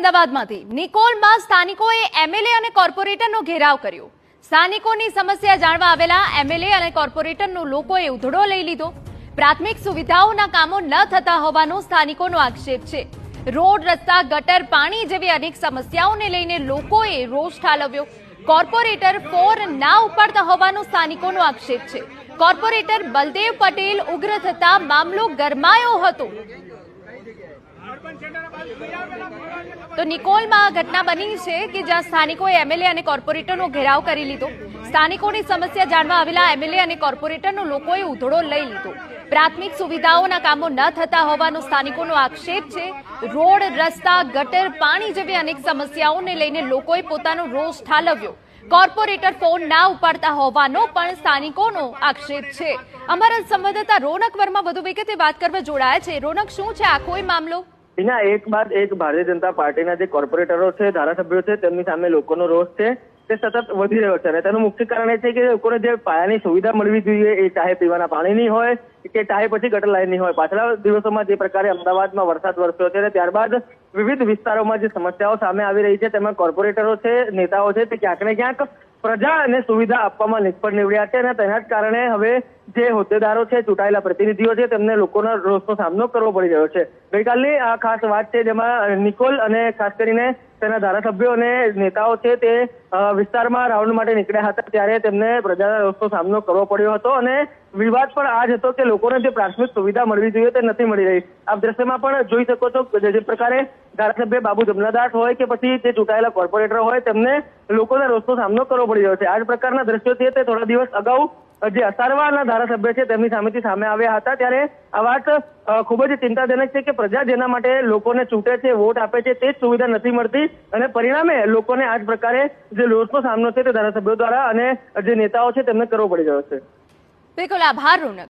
અમદાવાદમાંથી નિકોલમાં સ્થાનિકોએ એમએલએ અને કોર્પોરેટરનો ઘેરાવ કર્યો। સ્થાનિકોની સમસ્યા જાણવા આવેલા એમએલએ અને કોર્પોરેટરનો લોકોએ ઉધડો લઈ લીધો। પ્રાથમિક સુવિધાઓના કામો ન થતા હોવાનો સ્થાનિકોનો આક્ષેપ છે। રોડ, રસ્તા, ગટર, પાણી જેવી અનેક સમસ્યાઓને લઈને લોકોએ રોષ ઠાલવ્યો। કોર્પોરેટર ફોન ના ઉપાડતા હોવાનો સ્થાનિકોનો આક્ષેપ છે। કોર્પોરેટર બલદેવ પટેલ ઉગ્ર થતા મામલો ગરમાયો હતો। તો નિકોલમાં ઘટના બની છે કે જ્યાં સ્થાનિકોએ એમએલએ અને કોર્પોરેટરનો ઘેરાવ કરી લીધો। સ્થાનિકોની સમસ્યા જાણવા આવેલા એમએલએ અને કોર્પોરેટરનો લોકોએ ઉધડો લઈ લીધો। પ્રાથમિક સુવિધાઓના કામો ન થતા હોવાનો સ્થાનિકોનો આક્ષેપ છે। રોડ, રસ્તા, ગટર, પાણી જેવી અનેક સમસ્યાઓને લઈને લોકોએ પોતાનો રોષ ઠાલવ્યો। કોર્પોરેટર ફોન ના ઉપાડતા હોવાનો પણ સ્થાનિકોનો આક્ષેપ છે। અમારા સંવાદદાતા રોનક વર્મા વધુ વિગતે વાત કરવા જોડાયા છે। રોનક, શું છે આખો મામલો? એક બાદ એક ભારતીય જનતા પાર્ટીના જે કોર્પોરેટરો છે, ધારાસભ્યો છે, તેમની સામે લોકોનો રોષ છે તે સતત વધી રહ્યો છે અને તેનું મુખ્ય કારણ એ છે કે લોકોને જે પાયાની સુવિધા મળવી જોઈએ, એ ચાહે પીવાના પાણીની હોય કે ચાહે પછી ગટર લાઈનની હોય। પાછલા દિવસોમાં જે પ્રકારે અમદાવાદમાં વરસાદ વરસ્યો છે અને ત્યારબાદ વિવિધ વિસ્તારોમાં જે સમસ્યાઓ સામે આવી રહી છે, તેમાં કોર્પોરેટરો છે, નેતાઓ છે, તે ક્યાંક ને ક્યાંક પ્રજાને સુવિધા આપવામાં નિષ્ફળ નીવડ્યા છે અને તેના જ કારણે હવે જે હોદ્દેદારો છે, ચૂંટાયેલા પ્રતિનિધિઓ છે, તેમને લોકોના રોષનો સામનો કરવો પડી રહ્યો છે। ગઈકાલની આ ખાસ વાત છે જેમાં નિકોલ અને ખાસ કરીને તેના ધારાસભ્યો અને નેતાઓ છે તે વિસ્તારમાં રાઉન્ડ માટે નીકળ્યા હતા, ત્યારે તેમને પ્રજાના રોષનો સામનો કરવો પડ્યો હતો અને વિવાદ પણ આ જ હતો કે લોકોને જે પ્રાથમિક સુવિધા મળવી જોઈએ તે નથી મળી રહી। આપ દ્રશ્યમાં પણ જોઈ શકો છો જે પ્રકારે ધારાસભ્ય બાબુ જમનાદાસ હોય કે પછી જે ચૂંટાયેલા કોર્પોરેટર હોય, તેમને લોકોના રોષનો સામનો કરવો પડી રહ્યો છે। આ જ પ્રકારના દ્રશ્યો છે તે થોડા દિવસ અગાઉ જે અસારવાના ધારાસભ્ય છે તેમની સામેથી સામે આવ્યા હતા, ત્યારે આ વાત ખૂબ જ ચિંતાજનક છે કે પ્રજા જેના માટે લોકોને ચૂંટે છે, વોટ આપે છે, તે જ સુવિધા નથી મળતી અને પરિણામે લોકોને આ જ પ્રકારે જે રોષનો સામનો છે તે ધારાસભ્યો દ્વારા અને જે નેતાઓ છે તેમને કરવો પડી રહ્યો છે। બિલકુલ, આભાર રોનક।